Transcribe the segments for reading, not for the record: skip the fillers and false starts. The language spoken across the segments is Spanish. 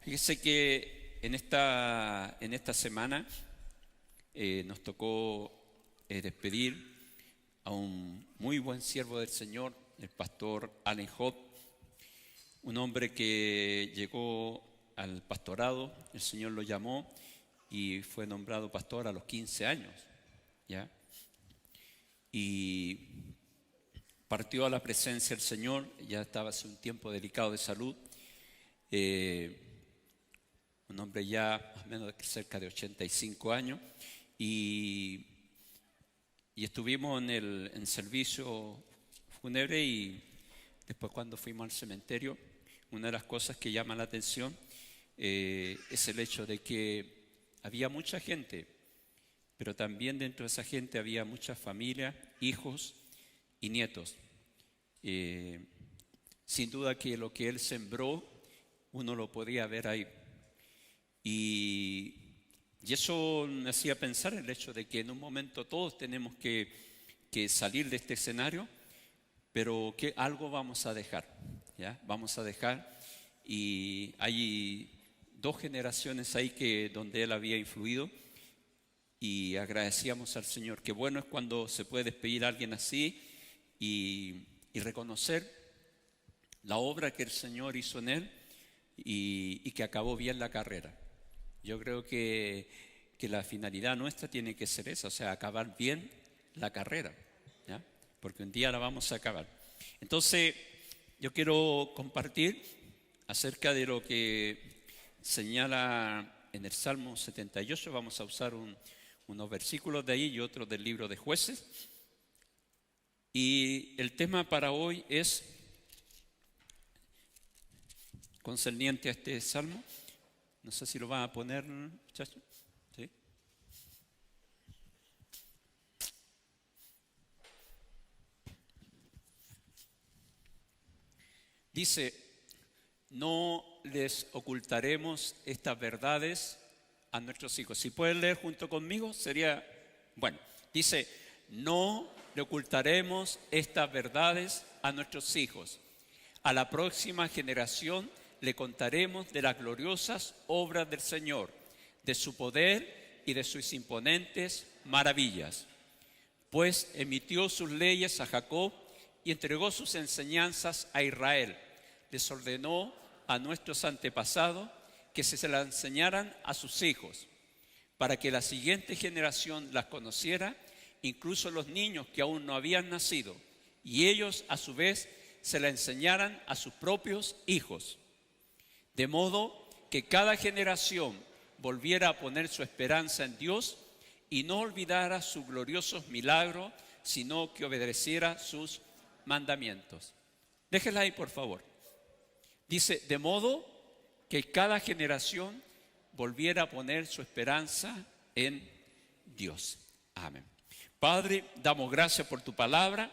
Fíjese que en esta semana nos tocó despedir a un muy buen siervo del Señor, el pastor Allen Hobb, un hombre que llegó al pastorado, el Señor lo llamó y fue nombrado pastor a los 15 años, ¿ya? Y partió a la presencia del Señor, ya estaba hace un tiempo delicado de salud, un hombre ya más o menos cerca de 85 años, y estuvimos en servicio fúnebre, y después cuando fuimos al cementerio, una de las cosas que llama la atención es el hecho de que había mucha gente, pero también dentro de esa gente había muchas familias, hijos y nietos. Sin duda que lo que él sembró, uno lo podía ver ahí. Y eso me hacía pensar el hecho de que en un momento todos tenemos que salir de este escenario, pero que algo vamos a dejar, ¿ya? Vamos a dejar, y hay dos generaciones ahí donde él había influido, y agradecíamos al Señor. Qué bueno es cuando se puede despedir a alguien así y reconocer la obra que el Señor hizo en él y que acabó bien la carrera. Yo creo que la finalidad nuestra tiene que ser esa, o sea, acabar bien la carrera, ¿ya? Porque un día la vamos a acabar. Entonces, yo quiero compartir acerca de lo que señala en el Salmo 78. Vamos a usar unos versículos de ahí y otros del libro de Jueces. Y el tema para hoy es concerniente a este salmo. No sé si lo van a poner, muchachos. ¿Sí? Dice: no les ocultaremos estas verdades a nuestros hijos. Si pueden leer junto conmigo, sería bueno. Dice: no le ocultaremos estas verdades a nuestros hijos. A la próxima generación le contaremos de las gloriosas obras del Señor, de su poder y de sus imponentes maravillas. Pues emitió sus leyes a Jacob y entregó sus enseñanzas a Israel. Les ordenó a nuestros antepasados que se las enseñaran a sus hijos, para que la siguiente generación las conociera, incluso los niños que aún no habían nacido, y ellos a su vez se la enseñaran a sus propios hijos. De modo que cada generación volviera a poner su esperanza en Dios y no olvidara sus gloriosos milagros, sino que obedeciera sus mandamientos. Déjenla ahí, por favor. Dice: de modo que cada generación volviera a poner su esperanza en Dios. Amén. Padre, damos gracias por tu palabra.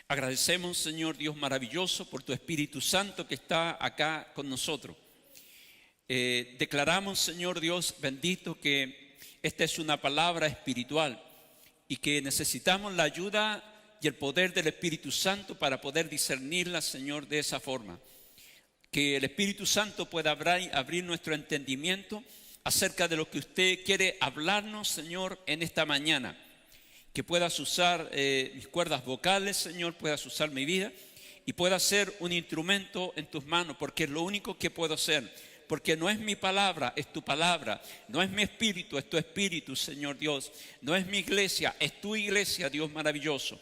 Agradecemos, Señor Dios maravilloso, por tu Espíritu Santo que está acá con nosotros. Declaramos, Señor Dios bendito, que esta es una palabra espiritual y que necesitamos la ayuda y el poder del Espíritu Santo para poder discernirla, Señor, de esa forma. Que el Espíritu Santo pueda abrir nuestro entendimiento acerca de lo que usted quiere hablarnos, Señor, en esta mañana. Que puedas usar mis cuerdas vocales, Señor, puedas usar mi vida y pueda ser un instrumento en tus manos, porque es lo único que puedo ser. Porque no es mi palabra, es tu palabra. No es mi espíritu, es tu espíritu, Señor Dios. No es mi iglesia, es tu iglesia, Dios maravilloso.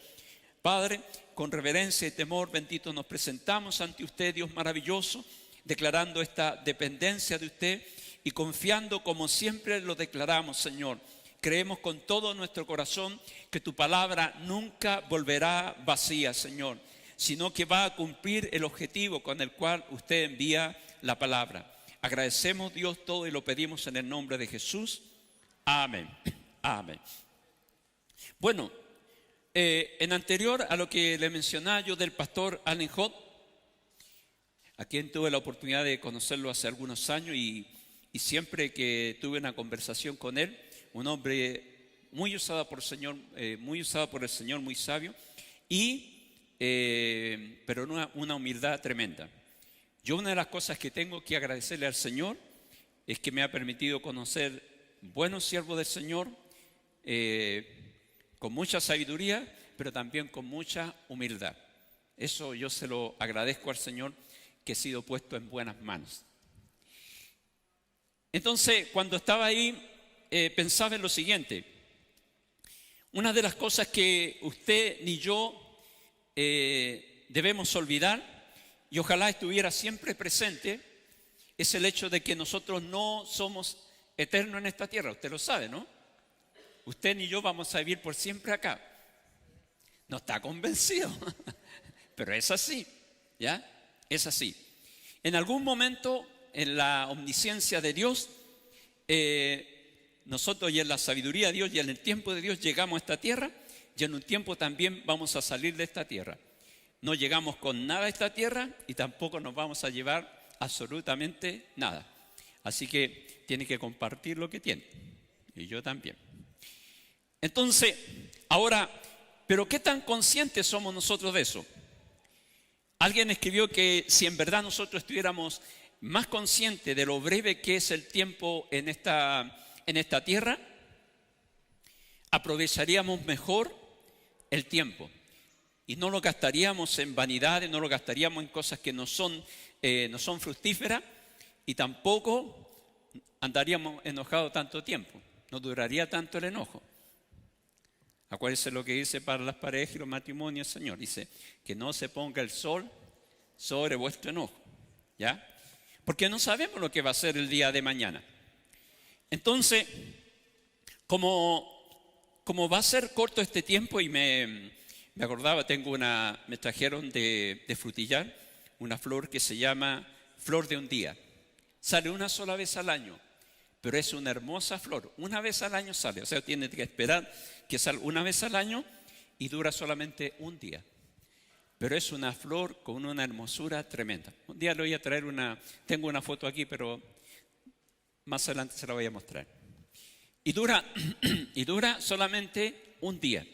Padre, con reverencia y temor, bendito, nos presentamos ante usted, Dios maravilloso, declarando esta dependencia de usted y confiando como siempre lo declaramos, Señor. Creemos con todo nuestro corazón que tu palabra nunca volverá vacía, Señor, sino que va a cumplir el objetivo con el cual usted envía la palabra. Agradecemos, Dios, todo y lo pedimos en el nombre de Jesús. Amén. Amén. Bueno, en anterior a lo que le mencionaba yo del pastor Allen Hobb, a quien tuve la oportunidad de conocerlo hace algunos años, y siempre que tuve una conversación con él, un hombre muy usado por el Señor, muy sabio, pero una humildad tremenda. Yo una de las cosas que tengo que agradecerle al Señor es que me ha permitido conocer buenos siervos del Señor, con mucha sabiduría, pero también con mucha humildad. Eso yo se lo agradezco al Señor, que he sido puesto en buenas manos. Entonces, cuando estaba ahí, pensaba en lo siguiente. Una de las cosas que usted ni yo debemos olvidar, y ojalá estuviera siempre presente, es el hecho de que nosotros no somos eternos en esta tierra. Usted lo sabe, ¿no? Usted ni yo vamos a vivir por siempre acá. No está convencido, pero es así, ¿ya? Es así. En algún momento, en la omnisciencia de Dios, nosotros y en la sabiduría de Dios y en el tiempo de Dios llegamos a esta tierra, y en un tiempo también vamos a salir de esta tierra. No llegamos con nada a esta tierra y tampoco nos vamos a llevar absolutamente nada. Así que tiene que compartir lo que tiene, y yo también. Entonces, ahora, ¿pero qué tan conscientes somos nosotros de eso? Alguien escribió que si en verdad nosotros estuviéramos más conscientes de lo breve que es el tiempo en esta tierra, aprovecharíamos mejor el tiempo y no lo gastaríamos en vanidades, no lo gastaríamos en cosas que no son fructíferas, y tampoco andaríamos enojados tanto tiempo, no duraría tanto el enojo. Acuérdense lo que dice para las parejas y los matrimonios, Señor. Dice que no se ponga el sol sobre vuestro enojo, ¿ya? Porque no sabemos lo que va a ser el día de mañana. Entonces, como va a ser corto este tiempo, y me acordaba, me trajeron de Frutillar una flor que se llama flor de un día. Sale una sola vez al año, pero es una hermosa flor. Una vez al año sale, o sea, tiene que esperar que salga una vez al año y dura solamente un día. Pero es una flor con una hermosura tremenda. Un día le voy a traer tengo una foto aquí, pero más adelante se la voy a mostrar. Y dura solamente un día.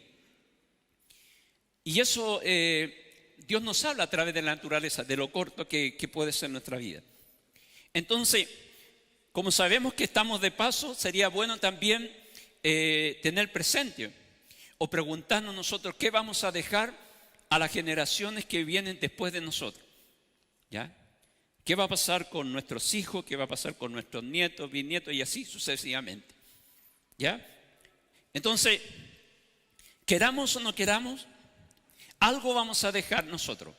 Y eso Dios nos habla a través de la naturaleza, de lo corto que puede ser nuestra vida. Entonces, como sabemos que estamos de paso, sería bueno también tener presente o preguntarnos nosotros qué vamos a dejar a las generaciones que vienen después de nosotros, ¿ya? ¿Qué va a pasar con nuestros hijos? ¿Qué va a pasar con nuestros nietos, bisnietos y así sucesivamente? ¿Ya? Entonces, queramos o no queramos, algo vamos a dejar nosotros.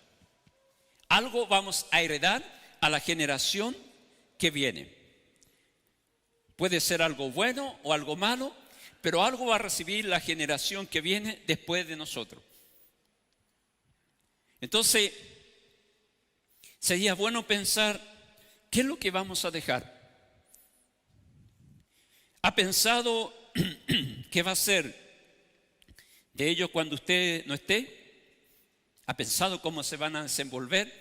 Algo vamos a heredar a la generación que viene. Puede ser algo bueno o algo malo, pero algo va a recibir la generación que viene después de nosotros. Entonces, sería bueno pensar, ¿qué es lo que vamos a dejar? ¿Ha pensado qué va a ser de ellos cuando usted no esté? ¿Ha pensado cómo se van a desenvolver?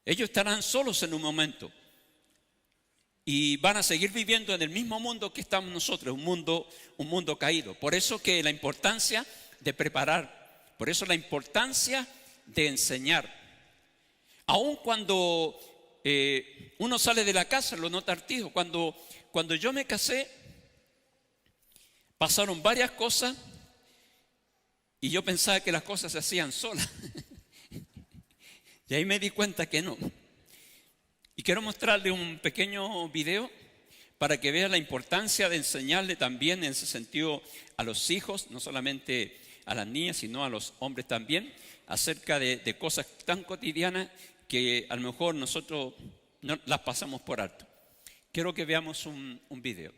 Ellos estarán solos en un momento y van a seguir viviendo en el mismo mundo que estamos nosotros, un mundo caído. Por eso que la importancia de preparar, por eso la importancia de enseñar. Aun cuando uno sale de la casa, lo nota Artijo. Cuando yo me casé, pasaron varias cosas y yo pensaba que las cosas se hacían solas. Y ahí me di cuenta que no. Y quiero mostrarle un pequeño video para que vea la importancia de enseñarle también en ese sentido a los hijos, no solamente a las niñas, sino a los hombres también, acerca de cosas tan cotidianas que a lo mejor nosotros no las pasamos por alto. Quiero que veamos un video.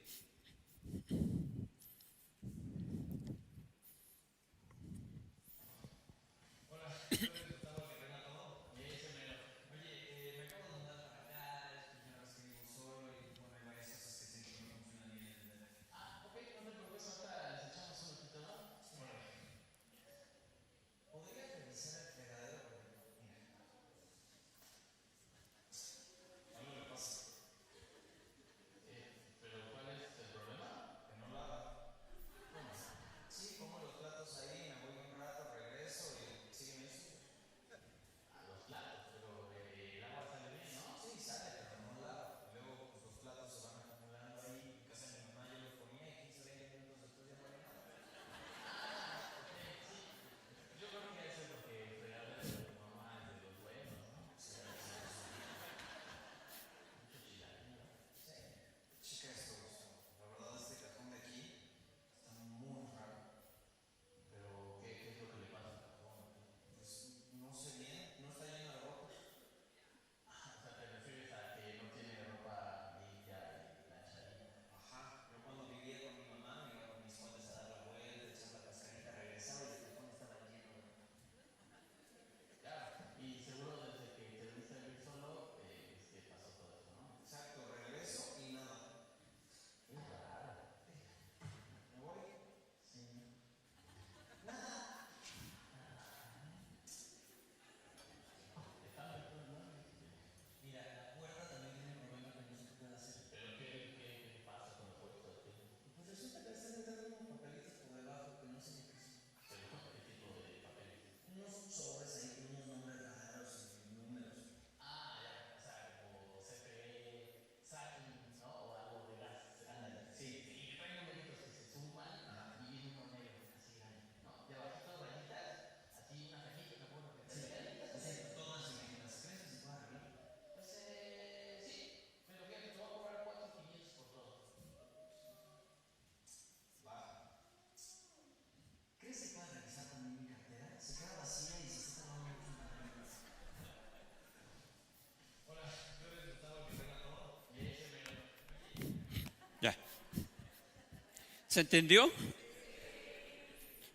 ¿Se entendió?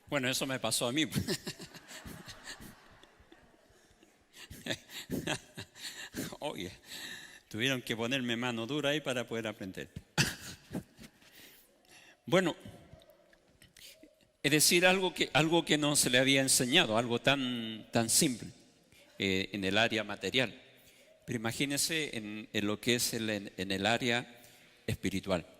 Bueno, eso me pasó a mí. Oye, tuvieron que ponerme mano dura ahí para poder aprender. Bueno, es decir, algo que no se le había enseñado, algo tan simple en el área material. Pero imagínense en lo que es en el área espiritual.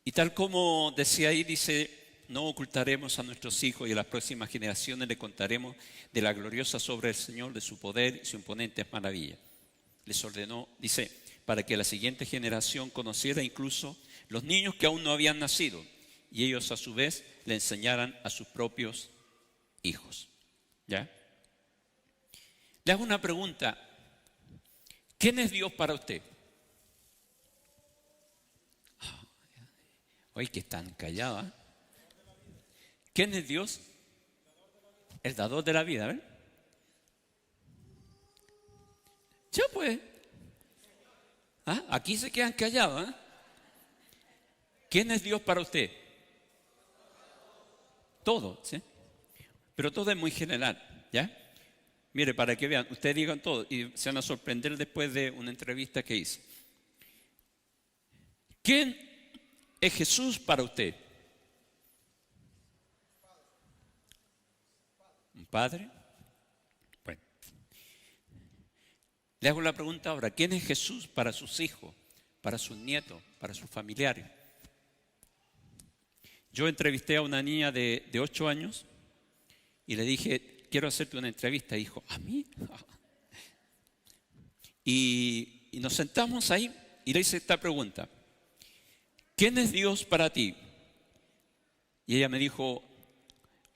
Y tal como decía ahí, dice, no ocultaremos a nuestros hijos y a las próximas generaciones le contaremos de la gloriosa obra del Señor, de su poder y su imponentes maravillas. Les ordenó, dice, para que la siguiente generación conociera incluso los niños que aún no habían nacido y ellos a su vez le enseñaran a sus propios hijos. ¿Ya? Le hago una pregunta. ¿Quién es Dios para usted? Hoy que están callados. ¿Eh? ¿Quién es Dios? El dador de la vida, ¿ven? Ya pues. ¿Ah? Aquí se quedan callados. ¿Eh? ¿Quién es Dios para usted? Todo, ¿sí? Pero todo es muy general, ¿ya? Mire, para que vean, ustedes digan todo y se van a sorprender después de una entrevista que hice. ¿Quién es Jesús para usted? ¿Un padre? Bueno. Le hago la pregunta ahora, ¿quién es Jesús para sus hijos, para sus nietos, para sus familiares? Yo entrevisté a una niña de 8 años y le dije, quiero hacerte una entrevista. Y dijo, ¿a mí? Y nos sentamos ahí y le hice esta pregunta. ¿Quién es Dios para ti? Y ella me dijo,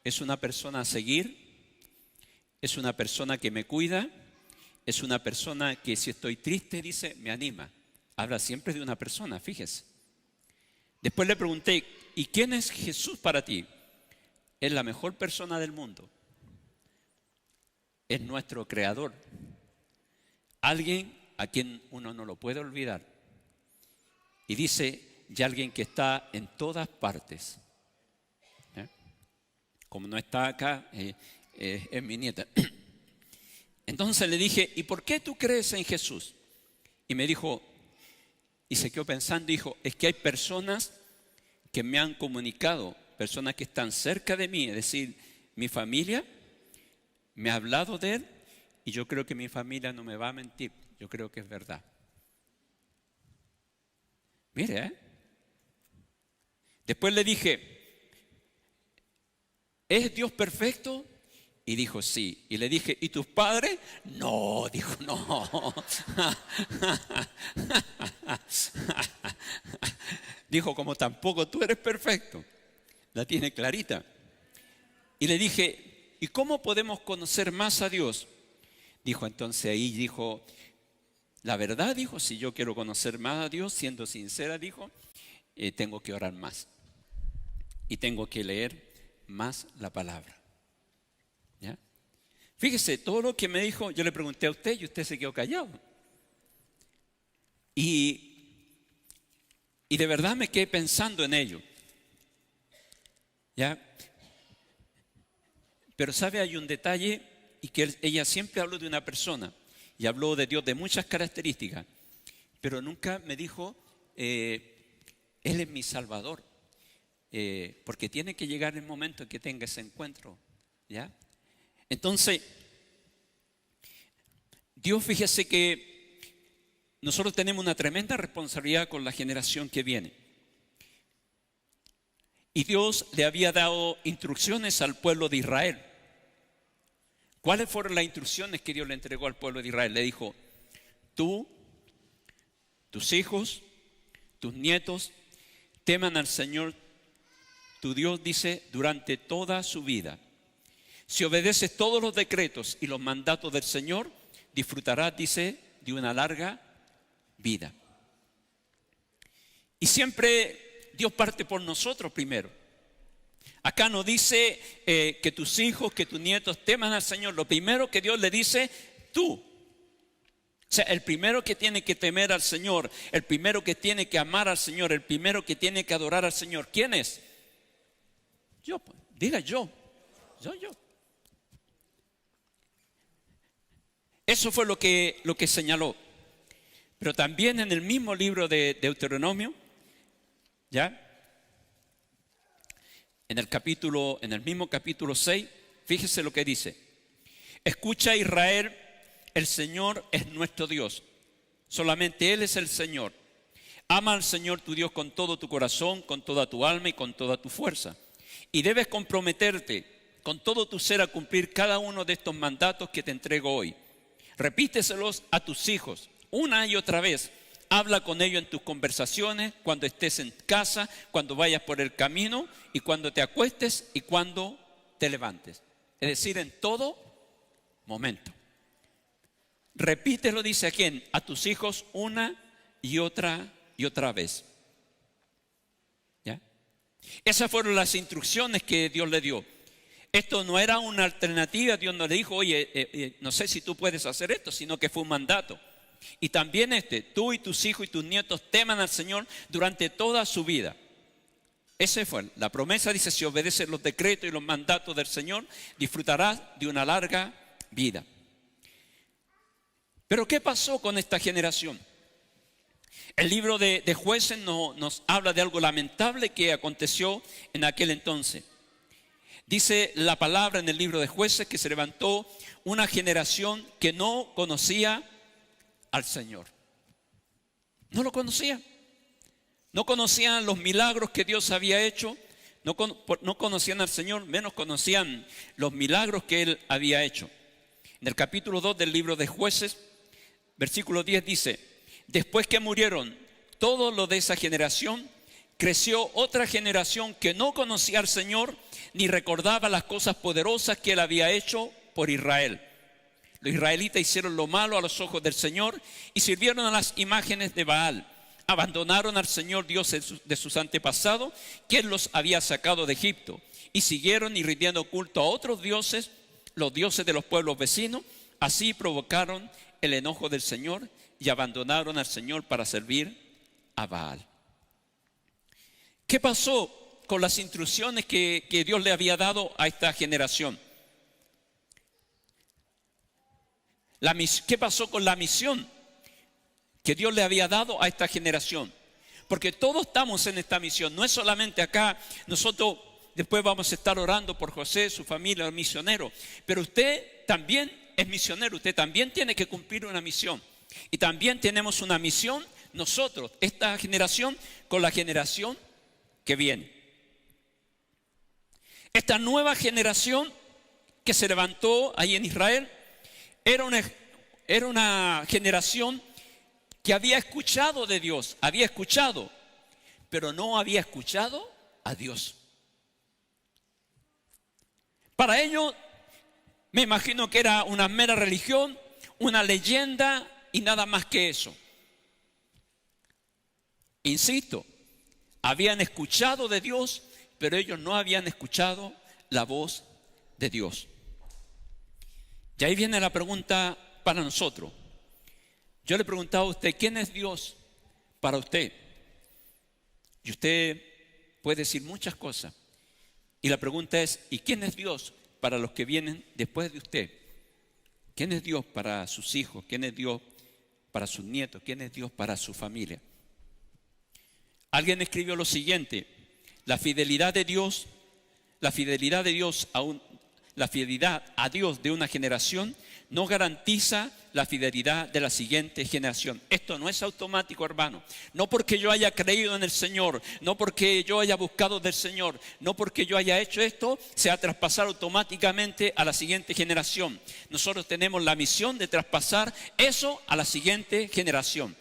es una persona a seguir, es una persona que me cuida, es una persona que si estoy triste, dice, me anima. Habla siempre de una persona, fíjese. Después le pregunté, ¿y quién es Jesús para ti? Es la mejor persona del mundo. Es nuestro creador. Alguien a quien uno no lo puede olvidar. Y dice, y alguien que está en todas partes. ¿Eh? Como no está acá, es mi nieta. Entonces le dije, ¿y por qué tú crees en Jesús? Y me dijo, y se quedó pensando, dijo, es que hay personas que me han comunicado, personas que están cerca de mí, es decir, mi familia me ha hablado de él y yo creo que mi familia no me va a mentir, yo creo que es verdad. Mire, Después le dije, ¿es Dios perfecto? Y dijo, sí. Y le dije, ¿y tus padres? No, dijo, no. Dijo, como tampoco tú eres perfecto. La tiene clarita. Y le dije, ¿y cómo podemos conocer más a Dios? Dijo, entonces ahí dijo, la verdad, dijo, si yo quiero conocer más a Dios, siendo sincera, dijo, tengo que orar más. Y tengo que leer más la palabra. ¿Ya? Fíjese, todo lo que me dijo, yo le pregunté a usted y usted se quedó callado. Y de verdad me quedé pensando en ello. ¿Ya? Pero sabe, hay un detalle y que ella siempre habló de una persona y habló de Dios de muchas características, pero nunca me dijo, Él es mi Salvador, porque tiene que llegar el momento en que tenga ese encuentro. ¿Ya? Entonces, Dios, fíjese que nosotros tenemos una tremenda responsabilidad con la generación que viene. Y Dios le había dado instrucciones al pueblo de Israel. ¿Cuáles fueron las instrucciones que Dios le entregó al pueblo de Israel? Le dijo, tú, tus hijos, tus nietos, teman al Señor, tu Dios, dice, durante toda su vida. Si obedeces todos los decretos y los mandatos del Señor, disfrutarás, dice, de una larga vida. Y siempre Dios parte por nosotros primero. Acá no dice que tus hijos, que tus nietos teman al Señor. Lo primero que Dios le dice, tú. O sea, el primero que tiene que temer al Señor, el primero que tiene que amar al Señor, el primero que tiene que adorar al Señor, ¿quién es? Yo, pues, diga yo. Yo. Eso fue lo que señaló. Pero también en el mismo libro de Deuteronomio, ¿ya? En el mismo capítulo 6, fíjese lo que dice. Escucha, Israel, el Señor es nuestro Dios. Solamente Él es el Señor. Ama al Señor tu Dios con todo tu corazón, con toda tu alma y con toda tu fuerza. Y debes comprometerte con todo tu ser a cumplir cada uno de estos mandatos que te entrego hoy. Repíteselos a tus hijos una y otra vez. Habla con ellos en tus conversaciones, cuando estés en casa, cuando vayas por el camino y cuando te acuestes y cuando te levantes. Es decir, en todo momento. Repítelo, dice, ¿a quién? A tus hijos una y otra vez. ¿Ya? Esas fueron las instrucciones que Dios le dio. Esto no era una alternativa. Dios no le dijo, oye, no sé si tú puedes hacer esto, sino que fue un mandato. Y también tú y tus hijos y tus nietos teman al Señor durante toda su vida. Esa fue la promesa. Dice, si obedeces los decretos y los mandatos del Señor, disfrutarás de una larga vida. Pero ¿qué pasó con esta generación? El libro de Jueces nos habla de algo lamentable que aconteció en aquel entonces. Dice la palabra en el libro de Jueces que se levantó una generación que no conocía al Señor. No lo conocía. No conocían los milagros que Dios había hecho. No conocían al Señor, menos conocían los milagros que Él había hecho. En el capítulo 2 del libro de Jueces, versículo 10 dice: después que murieron todos los de esa generación, creció otra generación que no conocía al Señor ni recordaba las cosas poderosas que Él había hecho por Israel. Los israelitas hicieron lo malo a los ojos del Señor y sirvieron a las imágenes de Baal. Abandonaron al Señor Dios de sus antepasados, que Él los había sacado de Egipto, y siguieron y rindiendo culto a otros dioses, los dioses de los pueblos vecinos. Así provocaron el enojo del Señor y abandonaron al Señor para servir a Baal. ¿Qué pasó con las instrucciones que Dios le había dado a esta generación? ¿Qué pasó con la misión que Dios le había dado a esta generación? Porque todos estamos en esta misión, no es solamente acá. Nosotros después vamos a estar orando por José, su familia, el misionero, pero usted también es misionero, usted también tiene que cumplir una misión. Y también tenemos una misión nosotros, esta generación, con la generación que viene. Esta nueva generación que se levantó ahí en Israel era una generación que había escuchado de Dios, pero no había escuchado a Dios. Para ellos, me imagino que era una mera religión, una leyenda y nada más que eso. Insisto, habían escuchado de Dios, pero ellos no habían escuchado la voz de Dios. Y ahí viene la pregunta para nosotros. Yo le preguntaba a usted, ¿quién es Dios para usted? Y usted puede decir muchas cosas. Y la pregunta es, ¿y quién es Dios para los que vienen después de usted? ¿Quién es Dios para sus hijos? ¿Quién es Dios para sus nietos? ¿Quién es Dios para su familia? Alguien escribió lo siguiente: la fidelidad a Dios de una generación no garantiza la fidelidad de la siguiente generación. Esto no es automático, hermano. No porque yo haya creído en el Señor, no porque yo haya buscado del Señor, no porque yo haya hecho esto, se va a traspasar automáticamente a la siguiente generación. Nosotros tenemos la misión de traspasar eso a la siguiente generación.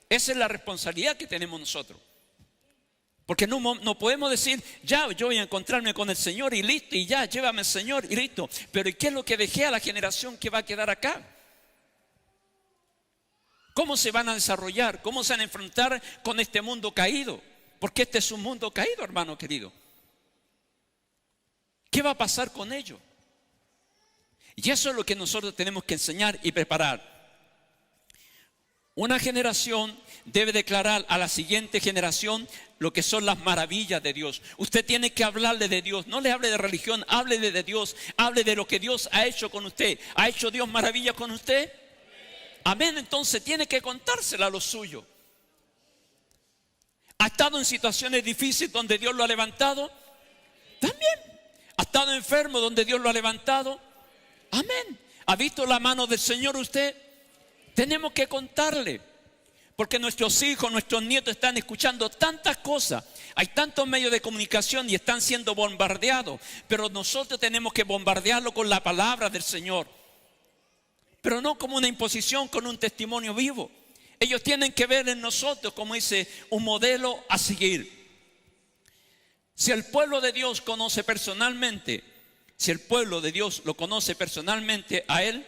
Esa es la responsabilidad que tenemos nosotros. Porque no podemos decir, ya, yo voy a encontrarme con el Señor y listo, y ya, llévame al Señor y listo. Pero ¿y qué es lo que dejé a la generación que va a quedar acá? ¿Cómo se van a desarrollar? ¿Cómo se van a enfrentar con este mundo caído? Porque este es un mundo caído, hermano querido. ¿Qué va a pasar con ellos? Y eso es lo que nosotros tenemos que enseñar y preparar. Una generación debe declarar a la siguiente generación lo que son las maravillas de Dios. Usted tiene que hablarle de Dios. No le hable de religión, háblele de Dios. Hable de lo que Dios ha hecho con usted. ¿Ha hecho Dios maravillas con usted? Amén. Entonces tiene que contársela a los suyos. ¿Ha estado en situaciones difíciles donde Dios lo ha levantado? También. ¿Ha estado enfermo donde Dios lo ha levantado? Amén. ¿Ha visto la mano del Señor usted? Tenemos que contarle, porque nuestros hijos, nuestros nietos están escuchando tantas cosas. Hay tantos medios de comunicación y están siendo bombardeados, pero nosotros tenemos que bombardearlo con la palabra del Señor, pero no como una imposición, con un testimonio vivo. Ellos tienen que ver en nosotros, como dice, un modelo a seguir. Si el pueblo de Dios conoce personalmente, si el pueblo de Dios lo conoce personalmente a Él,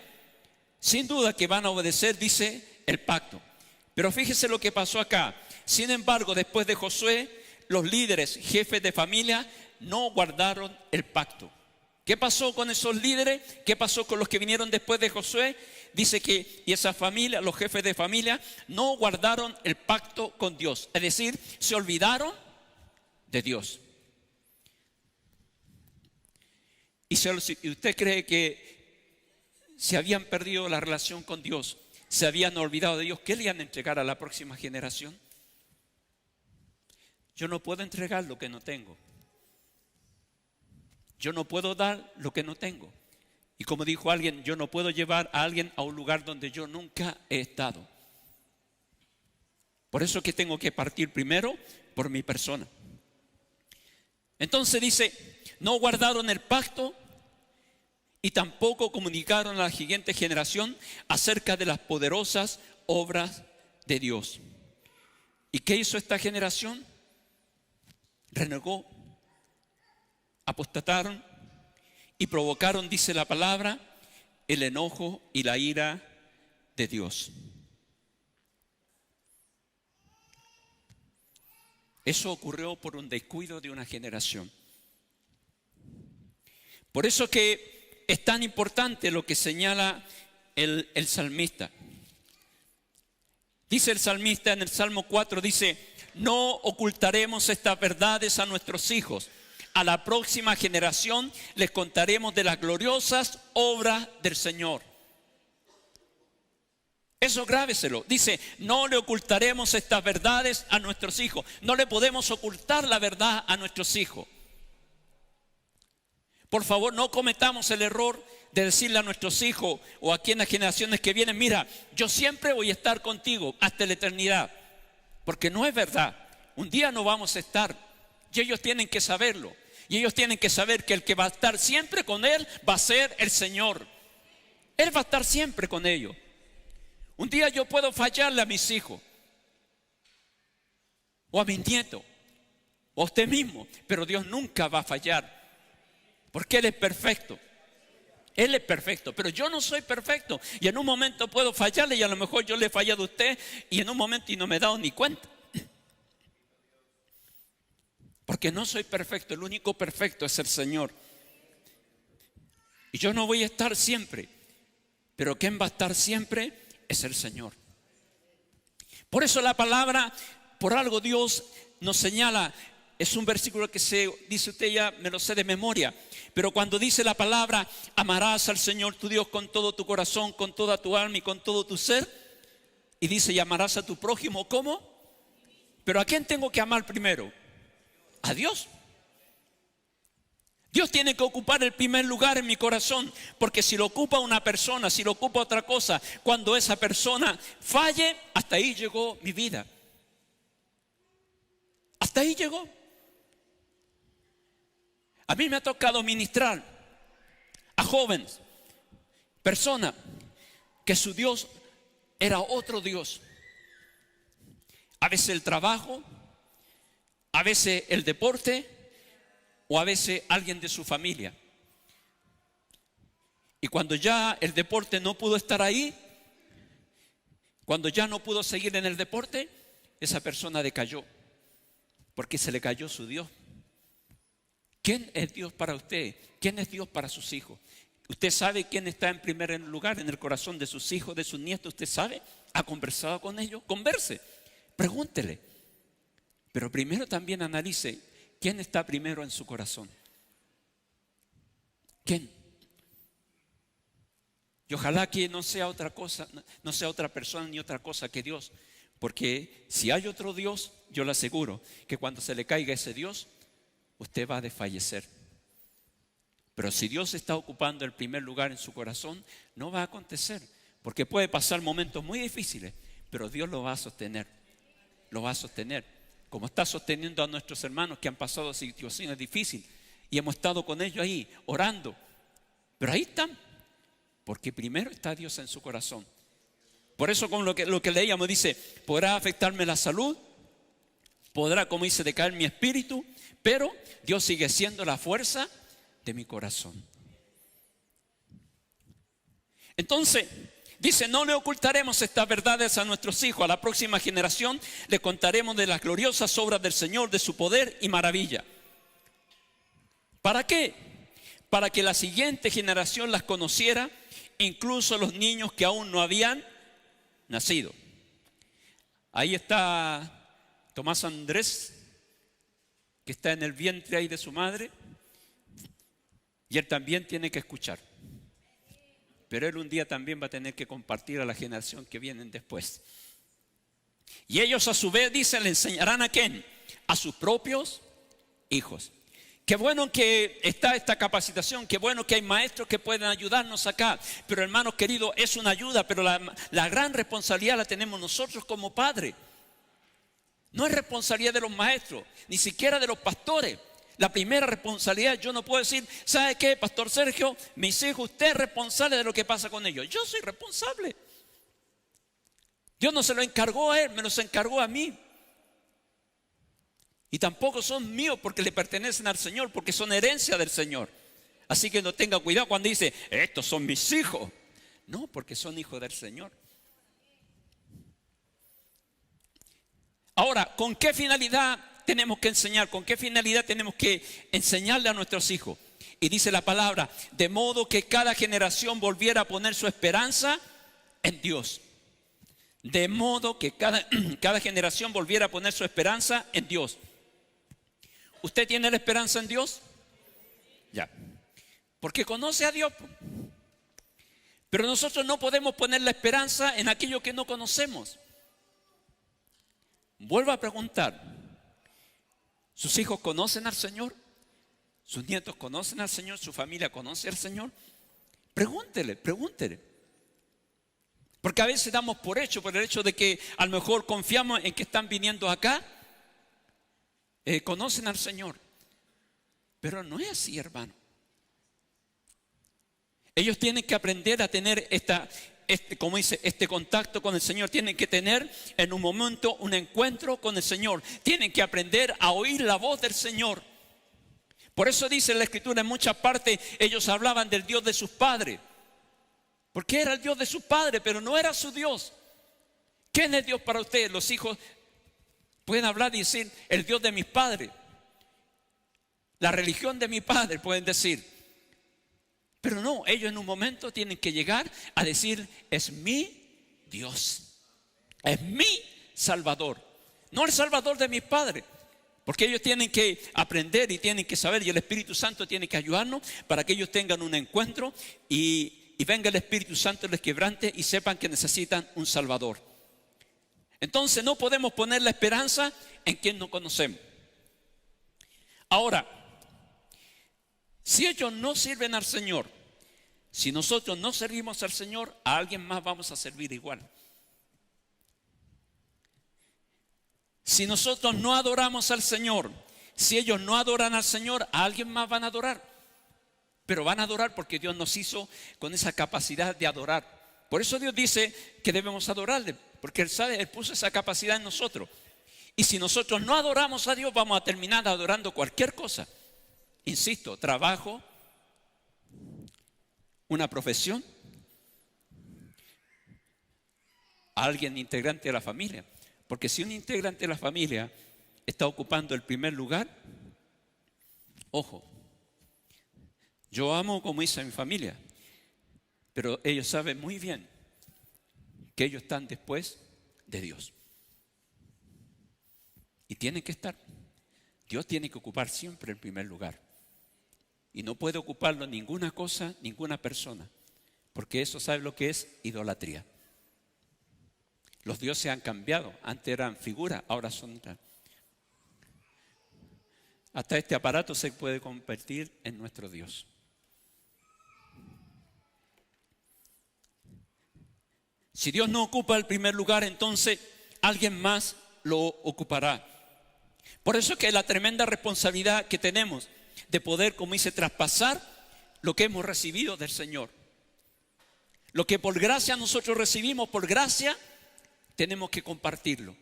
sin duda que van a obedecer, dice, el pacto. Pero fíjese lo que pasó acá. Sin embargo, después de Josué, los líderes, jefes de familia, no guardaron el pacto. ¿Qué pasó con esos líderes? ¿Qué pasó con los que vinieron después de Josué? Dice que y esa familia, los jefes de familia, no guardaron el pacto con Dios. Es decir, se olvidaron de Dios. Y si usted cree que se habían perdido la relación con Dios, se habían olvidado de Dios, ¿qué le iban a entregar a la próxima generación? Yo no puedo entregar lo que no tengo. Yo no puedo dar lo que no tengo. Y como dijo alguien, yo no puedo llevar a alguien a un lugar donde yo nunca he estado. Por eso es que tengo que partir primero por mi persona. Entonces dice, no guardaron el pacto y tampoco comunicaron a la siguiente generación acerca de las poderosas obras de Dios. ¿Y qué hizo esta generación? Renegó, apostataron y provocaron, dice la palabra, el enojo y la ira de Dios. Eso ocurrió por un descuido de una generación. Por eso que es tan importante lo que señala el salmista. Dice el salmista en el Salmo 4, dice, no ocultaremos estas verdades a nuestros hijos. A la próxima generación les contaremos de las gloriosas obras del Señor. Eso grábeselo. Dice, no le ocultaremos estas verdades a nuestros hijos. No le podemos ocultar la verdad a nuestros hijos. Por favor, no cometamos el error de decirle a nuestros hijos o aquí en las generaciones que vienen, mira, yo siempre voy a estar contigo hasta la eternidad. Porque no es verdad. Un día no vamos a estar. Y ellos tienen que saberlo. Y ellos tienen que saber que el que va a estar siempre con él va a ser el Señor. Él va a estar siempre con ellos. Un día yo puedo fallarle a mis hijos. O a mis nietos. O a usted mismo. Pero Dios nunca va a fallar. Porque Él es perfecto. Él es perfecto, pero yo no soy perfecto. Y en un momento puedo fallarle y a lo mejor yo le he fallado a usted y en un momento y no me he dado ni cuenta. Porque no soy perfecto, el único perfecto es el Señor. Y yo no voy a estar siempre, pero quien va a estar siempre es el Señor. Por eso la palabra, por algo Dios nos señala. Es un versículo que se dice, usted ya me lo sé de memoria, pero cuando dice la palabra, amarás al Señor tu Dios con todo tu corazón, con toda tu alma y con todo tu ser, y dice, y amarás a tu prójimo, ¿cómo? Pero ¿a quién tengo que amar primero? A Dios. Dios tiene que ocupar el primer lugar en mi corazón, porque si lo ocupa una persona, si lo ocupa otra cosa, cuando esa persona falle, hasta ahí llegó mi vida. Hasta ahí llegó. A mí me ha tocado ministrar a jóvenes, personas que su Dios era otro Dios. A veces el trabajo, a veces el deporte o a veces alguien de su familia. Y cuando ya el deporte no pudo estar ahí, cuando ya no pudo seguir en el deporte, esa persona decayó, porque se le cayó su Dios. ¿Quién es Dios para usted? ¿Quién es Dios para sus hijos? ¿Usted sabe quién está en primer lugar en el corazón de sus hijos, de sus nietos? ¿Usted sabe? ¿Ha conversado con ellos? Converse, pregúntele. Pero primero también analice quién está primero en su corazón. ¿Quién? Y ojalá que no sea otra cosa, no sea otra persona ni otra cosa que Dios. Porque si hay otro Dios, yo le aseguro que cuando se le caiga ese Dios, usted va a desfallecer. Pero si Dios está ocupando el primer lugar en su corazón, no va a acontecer. Porque puede pasar momentos muy difíciles, pero Dios lo va a sostener. Lo va a sostener. Como está sosteniendo a nuestros hermanos que han pasado situaciones difíciles y hemos estado con ellos ahí orando. Pero ahí están, porque primero está Dios en su corazón. Por eso con lo que leíamos dice, podrá afectarme la salud, podrá, como dice, decaer mi espíritu, pero Dios sigue siendo la fuerza de mi corazón. Entonces, dice, no le ocultaremos estas verdades a nuestros hijos. A la próxima generación le contaremos de las gloriosas obras del Señor, de su poder y maravilla. ¿Para qué? Para que la siguiente generación las conociera, incluso los niños que aún no habían nacido. Ahí está Tomás Andrés, que está en el vientre ahí de su madre, y él también tiene que escuchar. Pero él un día también va a tener que compartir a la generación que vienen después. Y ellos a su vez, dicen, le enseñarán ¿a quién? A sus propios hijos. Qué bueno que está esta capacitación, qué bueno que hay maestros que pueden ayudarnos acá. Pero hermanos queridos, es una ayuda, pero la gran responsabilidad la tenemos nosotros como padres. No es responsabilidad de los maestros, ni siquiera de los pastores. La primera responsabilidad, yo no puedo decir, ¿sabe qué, Pastor Sergio? Mis hijos, usted es responsable de lo que pasa con ellos. Yo soy responsable. Dios no se lo encargó a él, me los encargó a mí. Y tampoco son míos porque le pertenecen al Señor, porque son herencia del Señor. Así que no tenga cuidado cuando dice, estos son mis hijos. No, porque son hijos del Señor. Ahora, ¿con qué finalidad tenemos que enseñar? ¿Con qué finalidad tenemos que enseñarle a nuestros hijos? Y dice la palabra, de modo que cada generación volviera a poner su esperanza en Dios. De modo que cada generación volviera a poner su esperanza en Dios. ¿Usted tiene la esperanza en Dios? Ya. Porque conoce a Dios. Pero nosotros no podemos poner la esperanza en aquello que no conocemos. Vuelvo a preguntar. ¿Sus hijos conocen al Señor? ¿Sus nietos conocen al Señor? ¿Su familia conoce al Señor? Pregúntele. Porque a veces damos por hecho, por el hecho de que a lo mejor confiamos en que están viniendo acá. Conocen al Señor. Pero no es así, hermano. Ellos tienen que aprender a tener como dice, este contacto con el Señor. Tienen que tener en un momento un encuentro con el Señor. Tienen que aprender a oír la voz del Señor. Por eso dice la Escritura en muchas partes, ellos hablaban del Dios de sus padres. Porque era el Dios de sus padres, pero no era su Dios. ¿Quién es Dios para ustedes? Los hijos pueden hablar y decir, el Dios de mis padres. La religión de mi padre, pueden decir. Pero no, ellos en un momento tienen que llegar a decir, es mi Dios. Es mi Salvador. No el Salvador de mis padres. Porque ellos tienen que aprender y tienen que saber, y el Espíritu Santo tiene que ayudarnos para que ellos tengan un encuentro y venga el Espíritu Santo, les quebrante y sepan que necesitan un Salvador. Entonces no podemos poner la esperanza en quien no conocemos. Ahora, si ellos no sirven al Señor, si nosotros no servimos al Señor, a alguien más vamos a servir igual. Si nosotros no adoramos al Señor, si ellos no adoran al Señor, a alguien más van a adorar. Pero van a adorar porque Dios nos hizo con esa capacidad de adorar. Por eso Dios dice que debemos adorarle, porque Él sabe, Él puso esa capacidad en nosotros. Y si nosotros no adoramos a Dios, vamos a terminar adorando cualquier cosa. Insisto, trabajo, una profesión, a alguien integrante de la familia. Porque si un integrante de la familia está ocupando el primer lugar, ojo, yo amo como dice mi familia, Pero ellos saben muy bien que ellos están después de Dios. Y tienen que estar. Dios tiene que ocupar siempre el primer lugar. Y no puede ocuparlo ninguna cosa, ninguna persona. Porque eso, ¿sabe lo que es? Idolatría. Los dioses han cambiado. Antes eran figuras, ahora son... Hasta este aparato se puede convertir en nuestro Dios. Si Dios no ocupa el primer lugar, entonces alguien más lo ocupará. Por eso es que la tremenda responsabilidad que tenemos de poder, como dice, traspasar lo que hemos recibido del Señor. Lo que por gracia nosotros recibimos, por gracia, tenemos que compartirlo.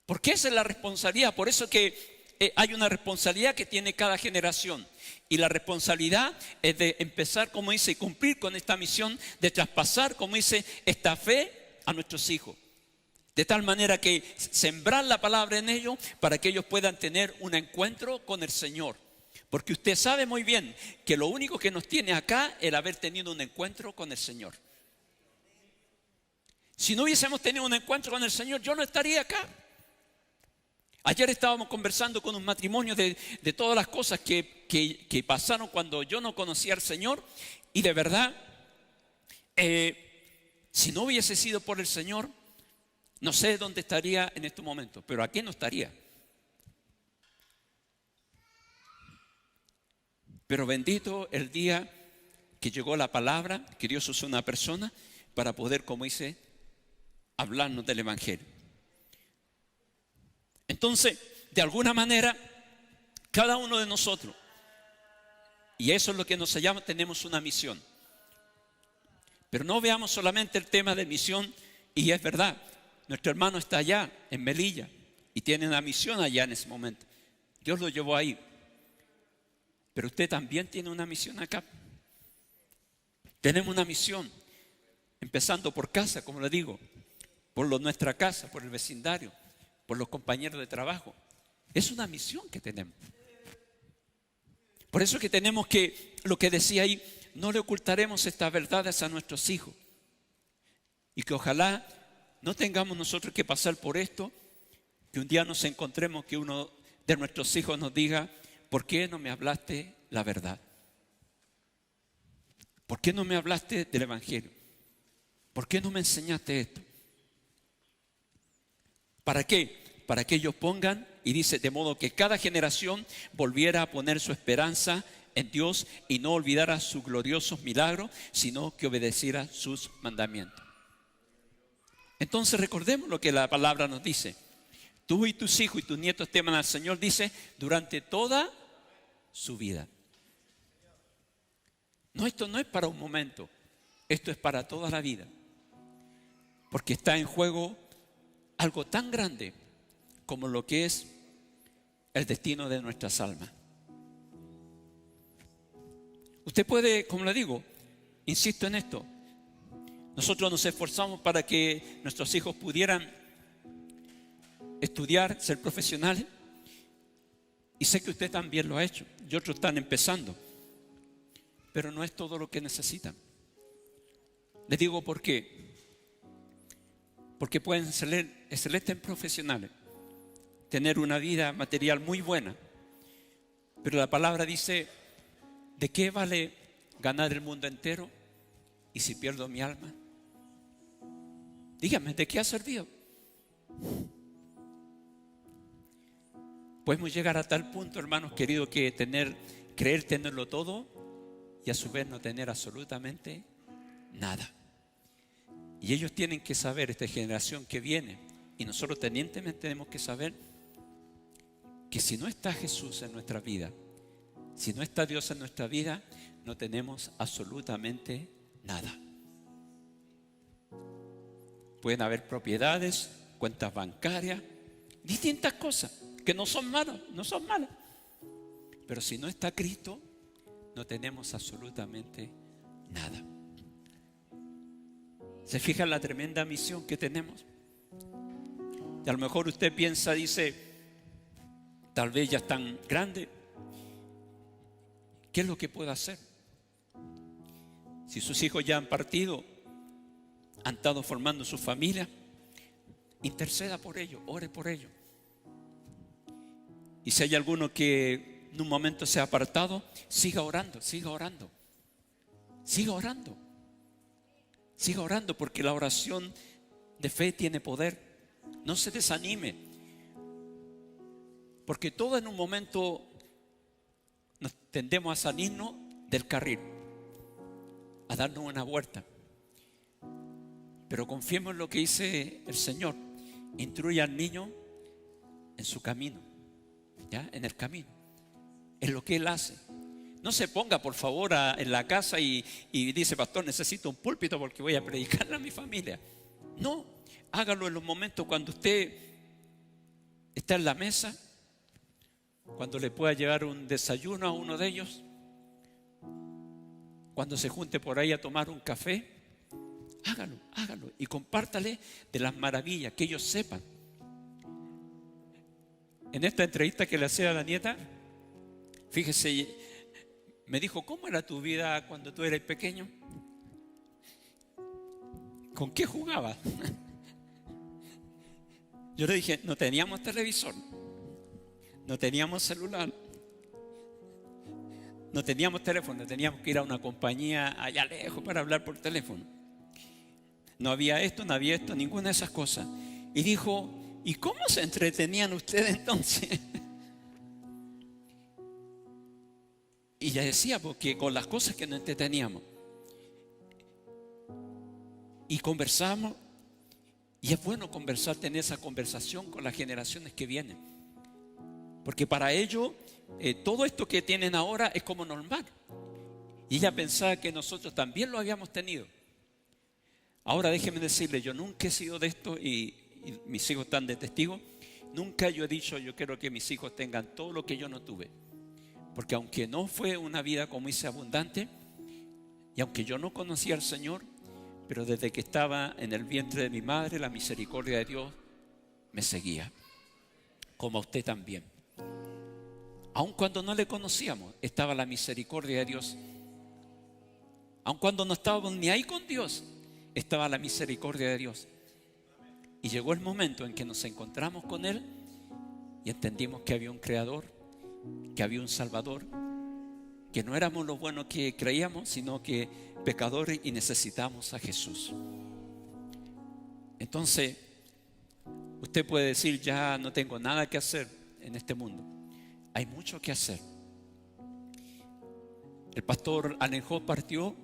Porque esa es la responsabilidad. Por eso que hay una responsabilidad que tiene cada generación. Y la responsabilidad es de empezar, como dice, cumplir con esta misión de traspasar, como dice, esta fe a nuestros hijos. De tal manera que sembrar la palabra en ellos para que ellos puedan tener un encuentro con el Señor. Porque usted sabe muy bien que lo único que nos tiene acá es el haber tenido un encuentro con el Señor. Si no hubiésemos tenido un encuentro con el Señor, yo no estaría acá. Ayer estábamos conversando con un matrimonio de todas las cosas que pasaron cuando yo no conocía al Señor. Y de verdad, si no hubiese sido por el Señor, no sé dónde estaría en este momento, pero aquí no estaría. Pero bendito el día que llegó la palabra, que Dios usó una persona para poder, como dice, hablarnos del Evangelio. Entonces, de alguna manera, cada uno de nosotros, y eso es lo que nos llama, tenemos una misión. Pero no veamos solamente el tema de misión, y es verdad, nuestro hermano está allá en Melilla y tiene una misión allá en ese momento. Dios lo llevó ahí. Pero usted también tiene una misión acá. Tenemos una misión, empezando por casa, como le digo, por nuestra casa, por el vecindario, por los compañeros de trabajo. Es una misión que tenemos. Por eso que tenemos que, lo que decía ahí, no le ocultaremos estas verdades a nuestros hijos. Y que ojalá no tengamos nosotros que pasar por esto, que un día nos encontremos que uno de nuestros hijos nos diga, ¿por qué no me hablaste la verdad? ¿Por qué no me hablaste del Evangelio? ¿Por qué no me enseñaste esto? ¿Para qué? Para que ellos pongan, y dice, de modo que cada generación volviera a poner su esperanza en Dios y no olvidara sus gloriosos milagros, sino que obedeciera sus mandamientos. Entonces recordemos lo que la palabra nos dice. Tú y tus hijos y tus nietos teman al Señor, dice, durante toda su vida. No, esto no es para un momento, esto es para toda la vida. Porque está en juego algo tan grande como lo que es el destino de nuestras almas. Usted puede, como le digo, insisto en esto, nosotros nos esforzamos para que nuestros hijos pudieran estudiar, ser profesionales, y sé que usted también lo ha hecho y otros están empezando, pero no es todo lo que necesitan. Les digo por qué. Porque pueden ser excelentes profesionales, tener una vida material muy buena, pero la palabra dice, ¿de qué vale ganar el mundo entero y si pierdo mi alma? Dígame, ¿de qué ha servido? Podemos llegar a tal punto, hermanos queridos, que creer tenerlo todo y a su vez no tener absolutamente nada. Y ellos tienen que saber, esta generación que viene, y nosotros tenientemente tenemos que saber que si no está Jesús en nuestra vida, si no está Dios en nuestra vida, no tenemos absolutamente nada. Pueden haber propiedades, cuentas bancarias, distintas cosas que no son malas, pero si no está Cristo, no tenemos absolutamente nada. ¿Se fija en la tremenda misión que tenemos? Y a lo mejor usted piensa, dice, tal vez ya es tan grande, ¿qué es lo que puedo hacer? Si sus hijos ya han partido, han estado formando su familia, interceda por ellos, ore por ellos. Y si hay alguno que en un momento se ha apartado, siga orando, siga orando. Siga orando. Siga orando, porque la oración de fe tiene poder. No se desanime, porque todo en un momento nos tendemos a salirnos del carril, a darnos una vuelta. Pero confiemos en lo que dice el Señor: instruye al niño en su camino, ¿ya? En el camino, en lo que Él hace. No se ponga, por favor, en la casa y dice: pastor, necesito un púlpito porque voy a predicarle a mi familia. No, hágalo en los momentos cuando usted está en la mesa, cuando le pueda llevar un desayuno a uno de ellos, cuando se junte por ahí a tomar un café. Hágalo, hágalo y compártale de las maravillas, que ellos sepan. En esta entrevista que le hacía a la nieta, fíjese, me dijo: ¿cómo era tu vida cuando tú eras pequeño? ¿Con qué jugabas? Yo le dije: no teníamos televisor, no teníamos celular, no teníamos teléfono, teníamos que ir a una compañía allá lejos para hablar por teléfono. No había esto, ninguna de esas cosas. Y dijo: ¿y cómo se entretenían ustedes entonces? Y ella decía: porque con las cosas que nos entreteníamos. Y conversamos. Y es bueno conversar, tener esa conversación con las generaciones que vienen. Porque para ellos, todo esto que tienen ahora es como normal. Y ella pensaba que nosotros también lo habíamos tenido. Ahora déjeme decirle, yo nunca he sido de esto y mis hijos están de testigo. Nunca yo he dicho: yo quiero que mis hijos tengan todo lo que yo no tuve. Porque aunque no fue una vida, como dice, abundante, y aunque yo no conocía al Señor, pero desde que estaba en el vientre de mi madre, la misericordia de Dios me seguía, como a usted también. Aun cuando no le conocíamos, estaba la misericordia de Dios. Aun cuando no estábamos ni ahí con Dios, estaba la misericordia de Dios. Y llegó el momento en que nos encontramos con Él y entendimos que había un Creador, que había un Salvador, que no éramos los buenos que creíamos, sino que pecadores, y necesitamos a Jesús. Entonces, usted puede decir: ya no tengo nada que hacer en este mundo. Hay mucho que hacer. El pastor Alejó partió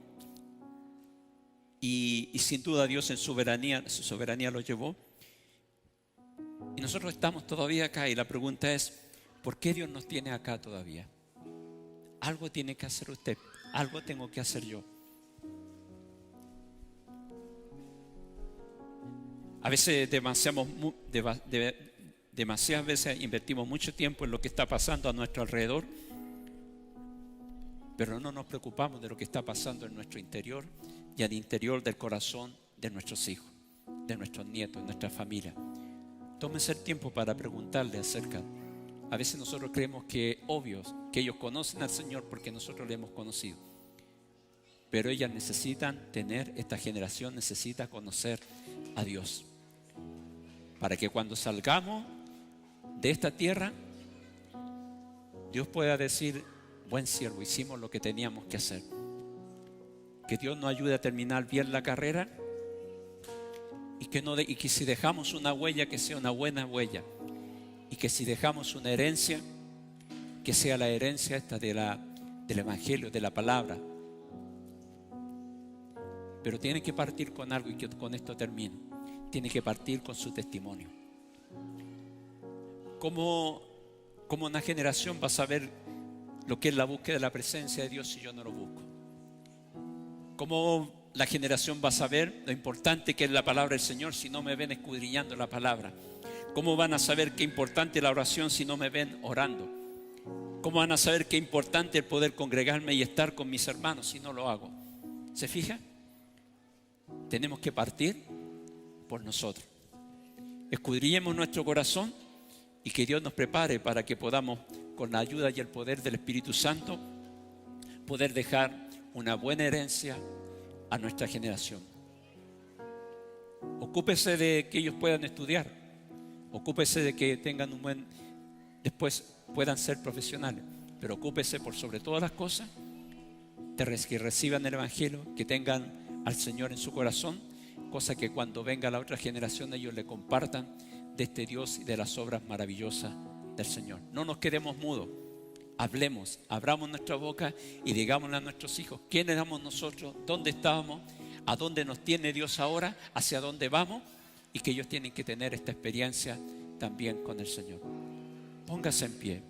y sin duda Dios en su soberanía lo llevó. Y nosotros estamos todavía acá, y la pregunta es: ¿por qué Dios nos tiene acá todavía? Algo tiene que hacer usted, algo tengo que hacer yo. A veces demasiadas veces invertimos mucho tiempo en lo que está pasando a nuestro alrededor, pero no nos preocupamos de lo que está pasando en nuestro interior y al interior del corazón de nuestros hijos, de nuestros nietos, de nuestra familia. Tómense el tiempo para preguntarle acerca. A veces nosotros creemos que es obvio que ellos conocen al Señor porque nosotros le hemos conocido. Pero ellas necesitan tener, esta generación necesita conocer a Dios. Para que cuando salgamos de esta tierra, Dios pueda decir: buen siervo, hicimos lo que teníamos que hacer. Que Dios nos ayude a terminar bien la carrera y que si dejamos una huella, que sea una buena huella. Y que si dejamos una herencia, que sea la herencia esta del Evangelio, de la palabra. Pero tiene que partir con algo, y que con esto termino. Tiene que partir con su testimonio. ¿Cómo una generación va a saber lo que es la búsqueda de la presencia de Dios si yo no lo busco? ¿Cómo la generación va a saber lo importante que es la palabra del Señor si no me ven escudriñando la palabra? ¿Cómo van a saber qué importante es la oración si no me ven orando? ¿Cómo van a saber qué importante es el poder congregarme y estar con mis hermanos si no lo hago? ¿Se fija? Tenemos que partir por nosotros. Escudriñemos nuestro corazón y que Dios nos prepare para que podamos, con la ayuda y el poder del Espíritu Santo, poder dejar una buena herencia, a nuestra generación. Ocúpese de que ellos puedan estudiar. Ocúpese de que tengan un buen... Después puedan ser profesionales. Pero ocúpese por sobre todas las cosas de que reciban el Evangelio, que tengan al Señor en su corazón, cosa que cuando venga la otra generación ellos le compartan de este Dios y de las obras maravillosas del Señor. No nos quedemos mudos. Hablemos, abramos nuestra boca y digámosle a nuestros hijos quién éramos nosotros, dónde estábamos, a dónde nos tiene Dios ahora, hacia dónde vamos, y que ellos tienen que tener esta experiencia también con el Señor. Póngase en pie.